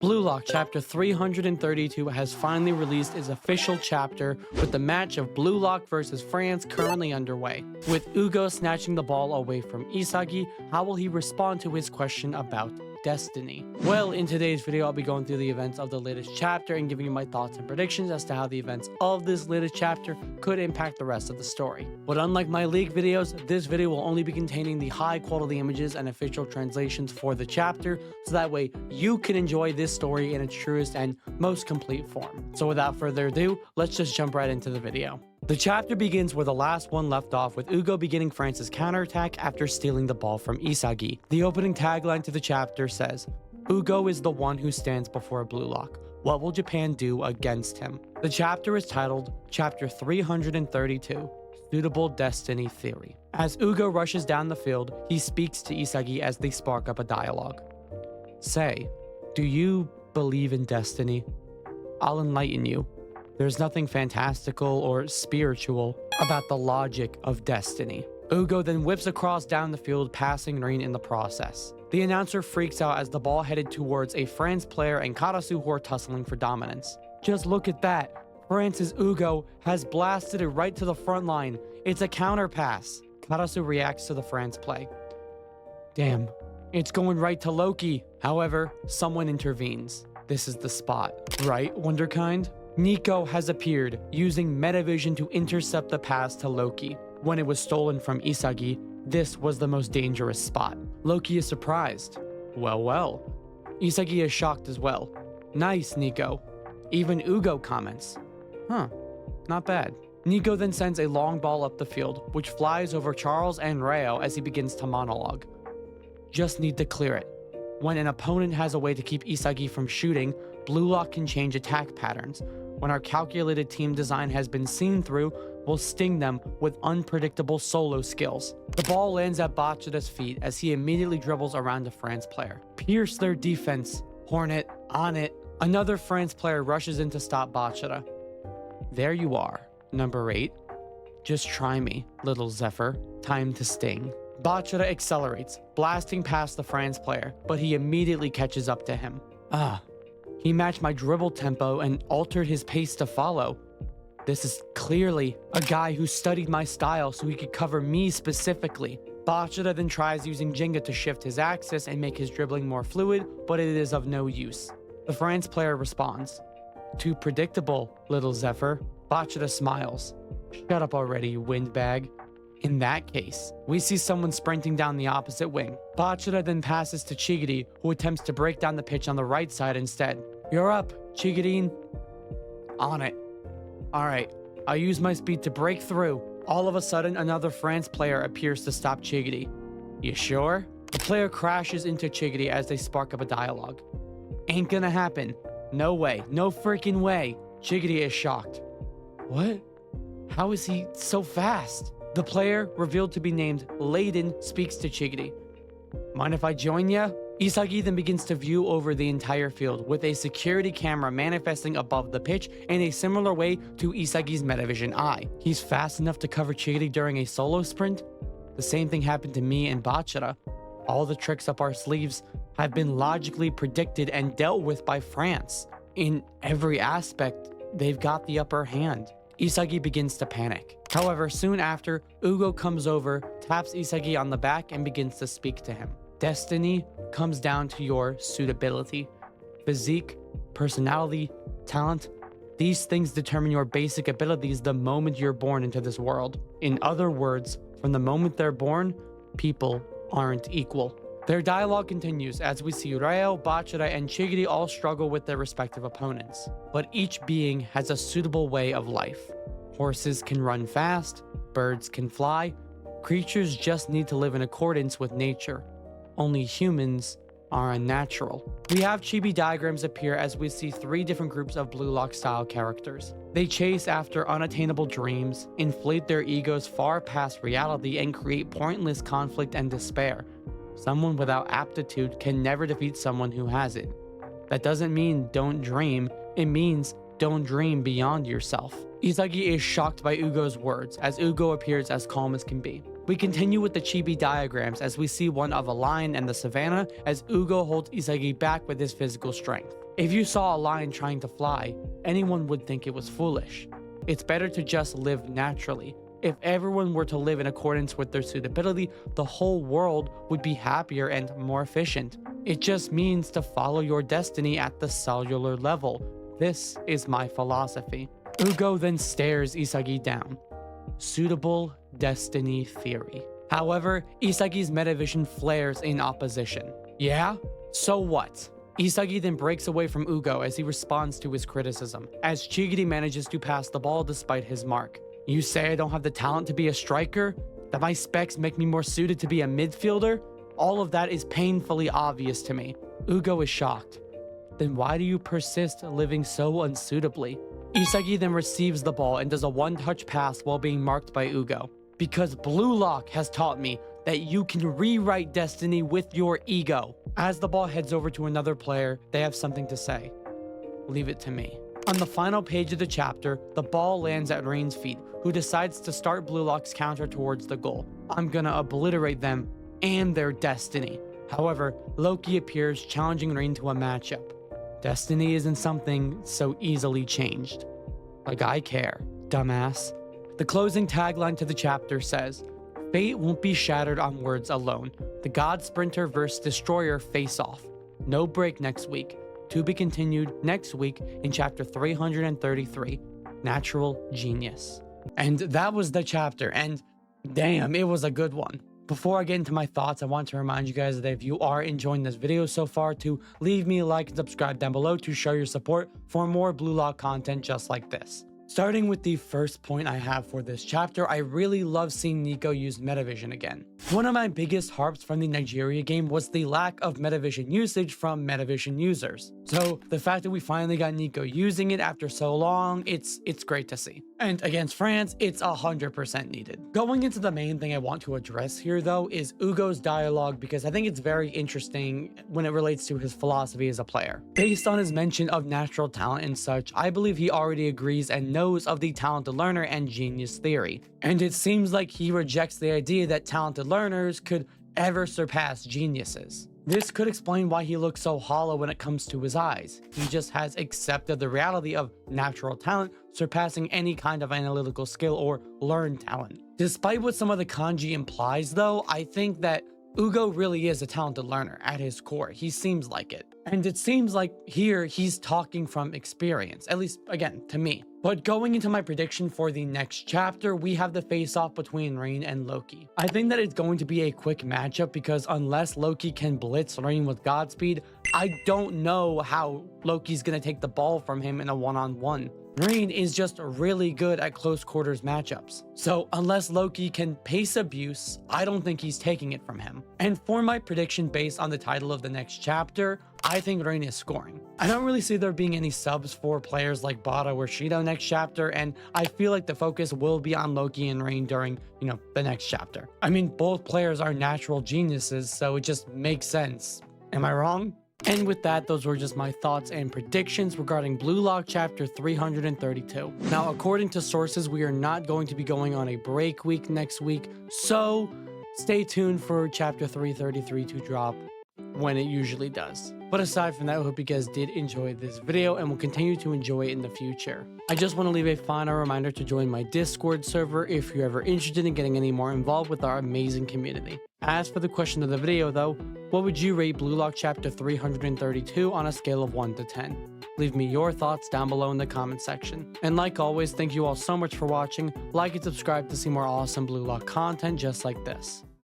Blue Lock Chapter 332 has finally released its official chapter, with the match of Blue Lock versus France currently underway. With Hugo snatching the ball away from Isagi, how will he respond to his question about destiny? Well, in today's video, I'll be going through the events of the latest chapter and giving you my thoughts and predictions as to how the events of this latest chapter could impact the rest of the story. But unlike my leak videos, this video will only be containing the high quality images and official translations for the chapter, so that way you can enjoy this story in its truest and most complete form. So without further ado, let's just jump right into the video. The chapter begins where the last one left off, with Hugo beginning France's counterattack after stealing the ball from Isagi. The opening tagline to the chapter says, "Hugo is the one who stands before Blue Lock. What will Japan do against him?" The chapter is titled Chapter 332, Suitable Destiny Theory. As Hugo rushes down the field, he speaks to Isagi as they spark up a dialogue. "Say, do you believe in destiny? I'll enlighten you. There's nothing fantastical or spiritual about the logic of destiny." Hugo then whips across down the field, passing Rin in the process. The announcer freaks out as the ball headed towards a France player and Karasu who are tussling for dominance. "Just look at that. France's Hugo has blasted it right to the front line. It's a counter pass." Karasu reacts to the France play. "Damn, it's going right to Loki." However, someone intervenes. This is the spot. Right, Wonderkind? Nico has appeared, using metavision to intercept the pass to Loki. When it was stolen from Isagi, this was the most dangerous spot. Loki is surprised. Well. Isagi is shocked as well. "Nice, Nico." Even Hugo comments. Not bad. Nico then sends a long ball up the field, which flies over Charles and Reo as he begins to monologue. "Just need to clear it. When an opponent has a way to keep Isagi from shooting, Blue Lock can change attack patterns. When our calculated team design has been seen through, we'll sting them with unpredictable solo skills." The ball lands at Bachira's feet as he immediately dribbles around a France player. "Pierce their defense. Hornet, on it." Another France player rushes in to stop Bachira. "There you are, number 8. Just try me, little Zephyr. Time to sting." Bachira accelerates, blasting past the France player, but he immediately catches up to him. He matched my dribble tempo and altered his pace to follow. This is clearly a guy who studied my style so he could cover me specifically. Bachira then tries using Jenga to shift his axis and make his dribbling more fluid, but it is of no use. The France player responds, "Too predictable, little Zephyr." Bachira smiles. "Shut up already, you windbag." In that case, we see someone sprinting down the opposite wing. Bachira then passes to Chigiri, who attempts to break down the pitch on the right side instead. "You're up, Chigirin." "On it." "Alright, I'll use my speed to break through." All of a sudden, another France player appears to stop Chigiri. "You sure?" The player crashes into Chigiri as they spark up a dialogue. "Ain't gonna happen. No way. No freaking way." Chigiri is shocked. "What? How is he so fast?" The player, revealed to be named Layden, speaks to Chigiri. "Mind if I join ya?" Isagi then begins to view over the entire field, with a security camera manifesting above the pitch in a similar way to Isagi's metavision eye. He's fast enough to cover Chigiri during a solo sprint? The same thing happened to me and Bachira. All the tricks up our sleeves have been logically predicted and dealt with by France. In every aspect, they've got the upper hand. Isagi begins to panic. However, soon after, Hugo comes over, taps Isagi on the back, and begins to speak to him. "Destiny comes down to your suitability. Physique, personality, talent. These things determine your basic abilities the moment you're born into this world. In other words, from the moment they're born, people aren't equal." Their dialogue continues as we see Reo, Bachira, and Chigiri all struggle with their respective opponents. But each being has a suitable way of life. Horses can run fast, birds can fly, creatures just need to live in accordance with nature. Only humans are unnatural. We have chibi diagrams appear as we see 3 different groups of Blue Lock style characters. They chase after unattainable dreams, inflate their egos far past reality, and create pointless conflict and despair. Someone without aptitude can never defeat someone who has it. That doesn't mean don't dream, it means don't dream beyond yourself. Isagi is shocked by Hugo's words, as Hugo appears as calm as can be. We continue with the chibi diagrams as we see one of a lion and the savannah, as Hugo holds Isagi back with his physical strength. If you saw a lion trying to fly, anyone would think it was foolish. It's better to just live naturally. If everyone were to live in accordance with their suitability, the whole world would be happier and more efficient. It just means to follow your destiny at the cellular level. This is my philosophy. Ugo then stares Isagi down. Suitable destiny theory. However, Isagi's metavision flares in opposition. Yeah? So what? Isagi then breaks away from Ugo as he responds to his criticism, as Chigiri manages to pass the ball despite his mark. You say I don't have the talent to be a striker? That my specs make me more suited to be a midfielder? All of that is painfully obvious to me. Ugo is shocked. Then why do you persist living so unsuitably? Isagi then receives the ball and does a one-touch pass while being marked by Ugo. Because Blue Lock has taught me that you can rewrite destiny with your ego. As the ball heads over to another player, they have something to say. Leave it to me. On the final page of the chapter, the ball lands at Rain's feet, who decides to start Blue Lock's counter towards the goal. I'm gonna obliterate them and their destiny. However, Loki appears, challenging Rain to a matchup. Destiny isn't something so easily changed. Like I care, dumbass. The closing tagline to the chapter says, Fate won't be shattered on words alone. The God Sprinter vs. Destroyer face-off. No break next week. To be continued next week in chapter 333, Natural Genius. And that was the chapter, and damn, it was a good one. Before I get into my thoughts, I want to remind you guys that if you are enjoying this video so far, to leave me a like and subscribe down below to show your support for more Blue Lock content just like this. Starting with the first point I have for this chapter, I really love seeing Nico use metavision again. One of my biggest harps from the Nigeria game was the lack of metavision usage from metavision users. So the fact that we finally got Nico using it after so long, it's great to see. And against France, it's 100% needed. Going into the main thing I want to address here though is Ugo's dialogue, because I think it's very interesting when it relates to his philosophy as a player. Based on his mention of natural talent and such, I believe he already agrees and knows of the talented learner and genius theory. And it seems like he rejects the idea that talented learners could ever surpass geniuses. This could explain why he looks so hollow when it comes to his eyes. He just has accepted the reality of natural talent surpassing any kind of analytical skill or learned talent. Despite what some of the kanji implies though, I think that Ugo really is a talented learner at his core. He seems like it. And it seems like here he's talking from experience, at least again to me. But going into my prediction for the next chapter, we have the face-off between Rain and Loki. I think that it's going to be a quick matchup because unless Loki can blitz Rain with Godspeed, I don't know how Loki's gonna take the ball from him in a one-on-one. Rain is just really good at close quarters matchups. So unless Loki can pace abuse, I don't think he's taking it from him. And for my prediction based on the title of the next chapter, I think Rain is scoring. I don't really see there being any subs for players like Bada or Shido next chapter, and I feel like the focus will be on Loki and Rain during, the next chapter. I mean, both players are natural geniuses, so it just makes sense. Am I wrong? And with that, those were just my thoughts and predictions regarding Blue Lock chapter 332. Now, according to sources, we are not going to be going on a break week next week, so stay tuned for chapter 333 to drop when it usually does. But aside from that, I hope you guys did enjoy this video and will continue to enjoy it in the future. I just want to leave a final reminder to join my Discord server if you're ever interested in getting any more involved with our amazing community. As for the question of the video though, what would you rate Blue Lock chapter 332 on a scale of 1 to 10? Leave me your thoughts down below in the comment section. And like always, thank you all so much for watching. Like and subscribe to see more awesome Blue Lock content just like this.